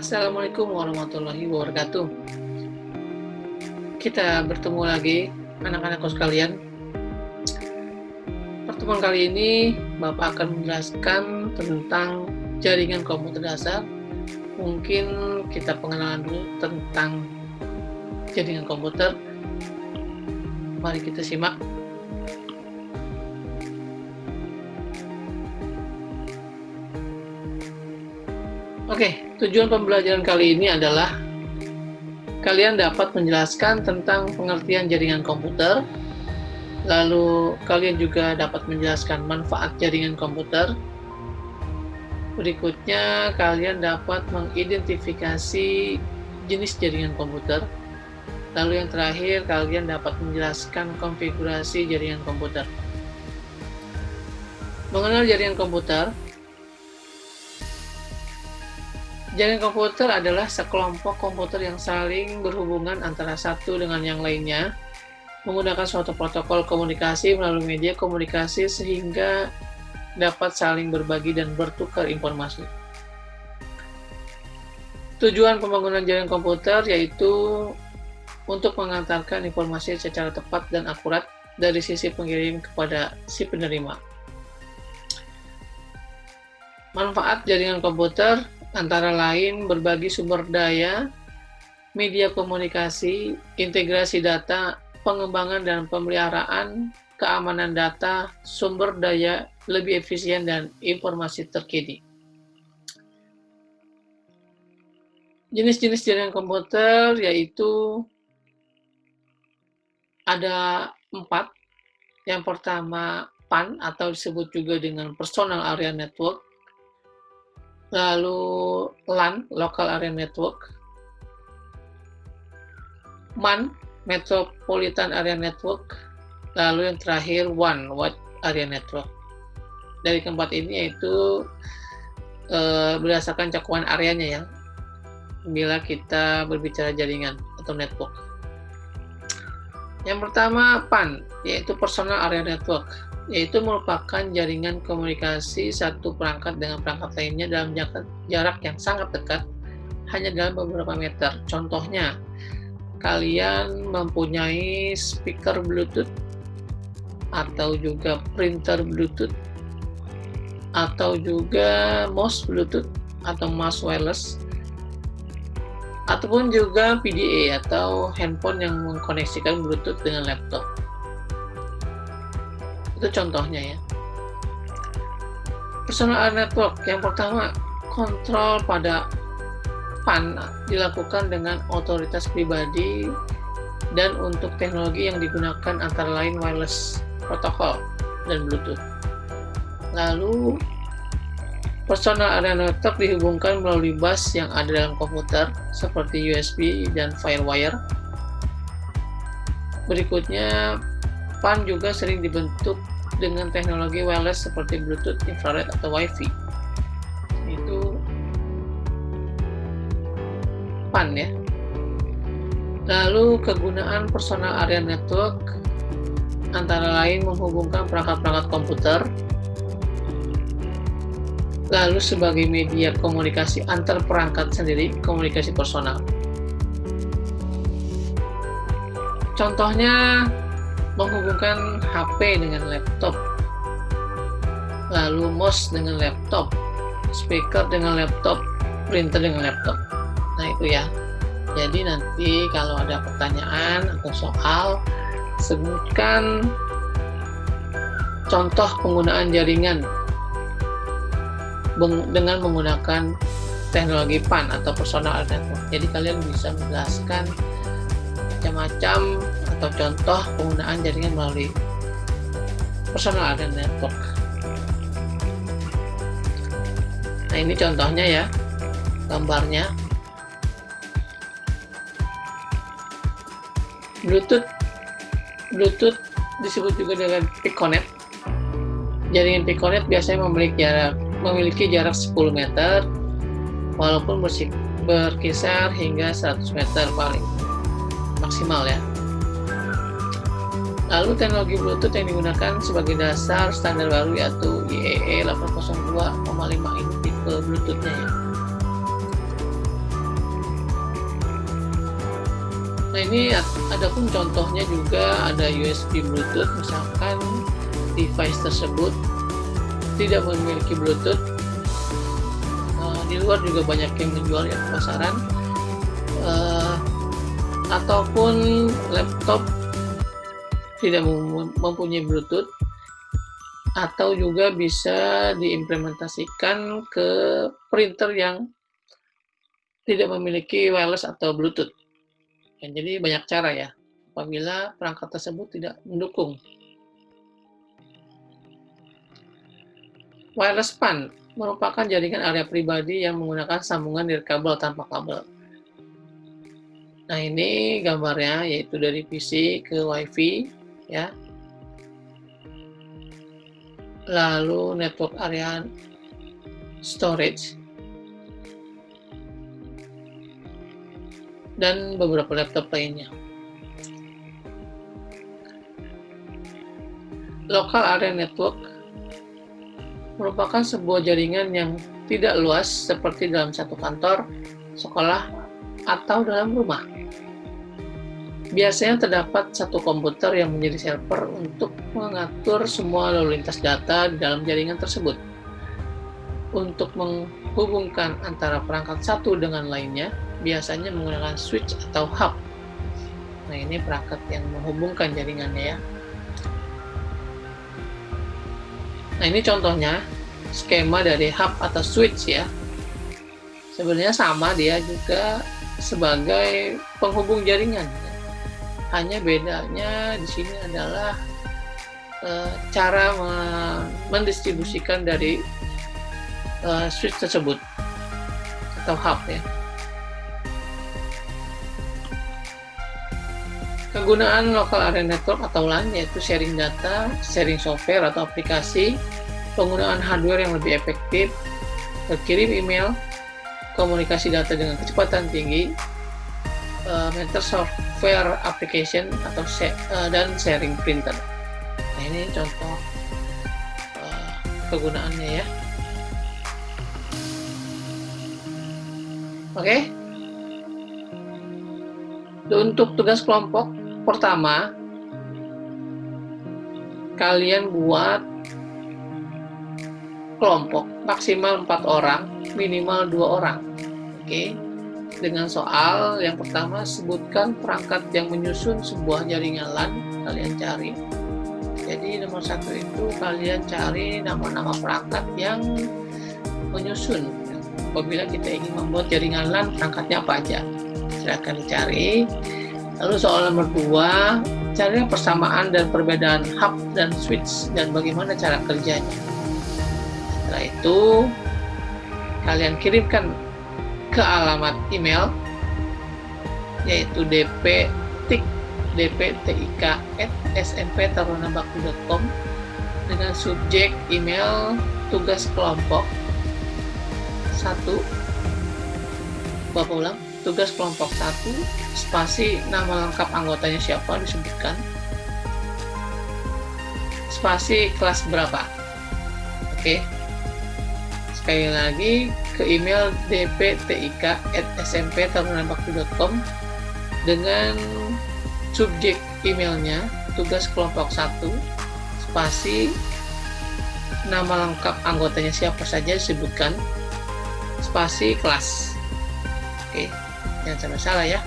Assalamualaikum warahmatullahi wabarakatuh. Kita bertemu lagi, anak-anakku sekalian. Pertemuan kali ini, Bapak akan menjelaskan tentang jaringan komputer dasar. Mungkin kita pengenalan dulu tentang jaringan komputer. Mari kita simak. Oke, tujuan pembelajaran kali ini adalah kalian dapat menjelaskan tentang pengertian jaringan komputer, lalu kalian juga dapat menjelaskan manfaat jaringan komputer. Berikutnya, kalian dapat mengidentifikasi jenis jaringan komputer. Lalu yang terakhir, kalian dapat menjelaskan konfigurasi jaringan komputer. Mengenal jaringan komputer. Jaringan komputer adalah sekelompok komputer yang saling berhubungan antara satu dengan yang lainnya, menggunakan suatu protokol komunikasi melalui media komunikasi sehingga dapat saling berbagi dan bertukar informasi. Tujuan pembangunan jaringan komputer yaitu untuk mengantarkan informasi secara tepat dan akurat dari sisi pengirim kepada si penerima. Manfaat jaringan komputer antara lain berbagi sumber daya, media komunikasi, integrasi data, pengembangan dan pemeliharaan, keamanan data, sumber daya lebih efisien, dan informasi terkini. Jenis-jenis jaringan komputer yaitu ada 4. Yang pertama PAN atau disebut juga dengan Personal Area Network. Lalu LAN, Local Area Network, MAN, Metropolitan Area Network, lalu yang terakhir WAN, Wide Area Network. Dari keempat ini yaitu berdasarkan cakupan areanya ya, bila kita berbicara jaringan atau network. Yang pertama PAN, yaitu Personal Area Network, yaitu merupakan jaringan komunikasi satu perangkat dengan perangkat lainnya dalam jarak yang sangat dekat, hanya dalam beberapa meter. Contohnya, kalian mempunyai speaker Bluetooth, atau juga printer Bluetooth, atau juga mouse Bluetooth, atau mouse wireless, ataupun juga PDA, atau handphone yang mengkoneksikan Bluetooth dengan laptop. Itu contohnya ya. Personal Area Network, yang pertama, kontrol pada PAN dilakukan dengan otoritas pribadi dan untuk teknologi yang digunakan antara lain wireless protokol dan Bluetooth. Lalu, Personal Area Network dihubungkan melalui bus yang ada dalam komputer seperti USB dan FireWire. Berikutnya, PAN juga sering dibentuk dengan teknologi wireless seperti Bluetooth, infrared, atau Wi-Fi. Itu PAN ya. Lalu kegunaan Personal Area Network antara lain menghubungkan perangkat-perangkat komputer, lalu sebagai media komunikasi antar perangkat sendiri, komunikasi personal. Contohnya, menghubungkan HP dengan laptop, lalu mouse dengan laptop, speaker dengan laptop, printer dengan laptop. Nah itu ya. Jadi nanti kalau ada pertanyaan atau soal, sebutkan contoh penggunaan jaringan dengan menggunakan teknologi PAN atau Personal Area Network. Jadi kalian bisa menjelaskan macam-macam atau contoh penggunaan jaringan melalui Personal Area Network. Nah ini contohnya ya, gambarnya. Bluetooth disebut juga dengan Piconet. Jaringan Piconet biasanya memiliki jarak 10 meter, walaupun berkisar hingga 100 meter paling maksimal ya. Lalu teknologi Bluetooth yang digunakan sebagai dasar standar baru yaitu IEEE 802,5 ini tipe Bluetooth-nya ya. Nah, ini adapun contohnya juga ada USB Bluetooth, misalkan device tersebut tidak memiliki Bluetooth. Di luar juga banyak yang menjual ya, pasaran, ataupun laptop tidak mempunyai Bluetooth, atau juga bisa diimplementasikan ke printer yang tidak memiliki wireless atau Bluetooth. Ya, jadi banyak cara ya, apabila perangkat tersebut tidak mendukung. Wireless PAN merupakan jaringan area pribadi yang menggunakan sambungan nirkabel tanpa kabel. Nah, ini gambarnya, yaitu dari PC ke WiFi ya. Lalu network area storage dan beberapa laptop lainnya. Local area network merupakan sebuah jaringan yang tidak luas seperti dalam satu kantor, sekolah, atau dalam rumah. Biasanya terdapat satu komputer yang menjadi server untuk mengatur semua lalu lintas data di dalam jaringan tersebut. Untuk menghubungkan antara perangkat satu dengan lainnya, biasanya menggunakan switch atau hub. Nah, ini perangkat yang menghubungkan jaringannya ya. Nah, ini contohnya skema dari hub atau switch ya. Sebenarnya sama, dia juga sebagai penghubung jaringan. Hanya bedanya di sini adalah cara mendistribusikan dari switch tersebut atau hub ya. Kegunaan local area network atau LAN yaitu sharing data, sharing software atau aplikasi, penggunaan hardware yang lebih efektif, berkirim email, komunikasi data dengan kecepatan tinggi, maintain software application atau dan sharing printer. Nah, ini contoh kegunaannya ya. Oke. Untuk tugas kelompok pertama, kalian buat kelompok maksimal 4 orang, minimal 2 orang. Oke. Dengan soal yang pertama, sebutkan perangkat yang menyusun sebuah jaringan LAN, kalian cari. Jadi nomor 1 itu kalian cari nama-nama perangkat yang menyusun. Apabila kita ingin membuat jaringan LAN, perangkatnya apa aja? Silakan dicari. Lalu soal nomor 2, cari persamaan dan perbedaan hub dan switch dan bagaimana cara kerjanya. Setelah itu, kalian kirimkan ke alamat email yaitu dptik@smptarunabakti.com dengan subjek email tugas kelompok 1. Bapak ulang, tugas kelompok 1, spasi nama lengkap anggotanya siapa disebutkan, spasi kelas berapa. Oke. Sekali lagi ke email dptik@smptarunabakti.com dengan subjek emailnya tugas kelompok 1, spasi nama lengkap anggotanya siapa saja disebutkan, spasi kelas. Oke, jangan sampai salah ya.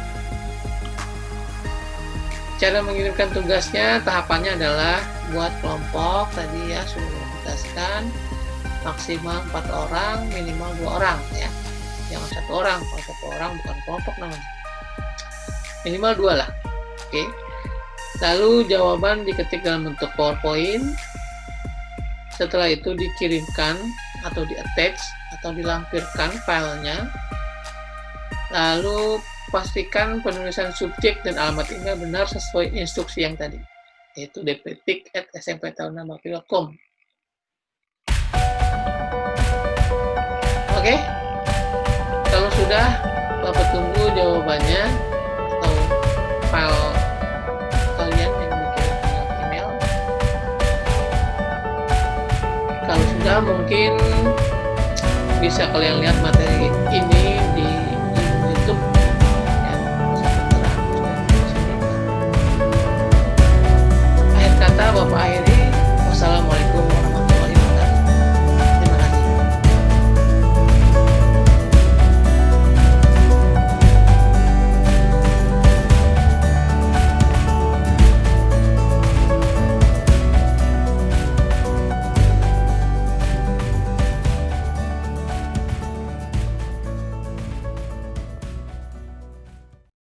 Cara mengirimkan tugasnya, tahapannya adalah buat kelompok tadi ya, sudah dijelaskan, maksimal 4 orang, minimal 2 orang ya. Jangan 1 orang, kalau 1 orang bukan kelompok namanya. Minimal 2 lah. Oke. Lalu jawaban diketik dalam bentuk PowerPoint. Setelah itu dikirimkan atau di-attach atau dilampirkan filenya. Lalu pastikan penulisan subjek dan alamat email benar sesuai instruksi yang tadi, yaitu dptik@smptarunabakti.com. Oke, kalau sudah, Bapak tunggu jawabannya atau file kalian yang dikirim email. Kalau sudah, mungkin bisa kalian lihat materi ini di YouTube ya, sementara kata bapak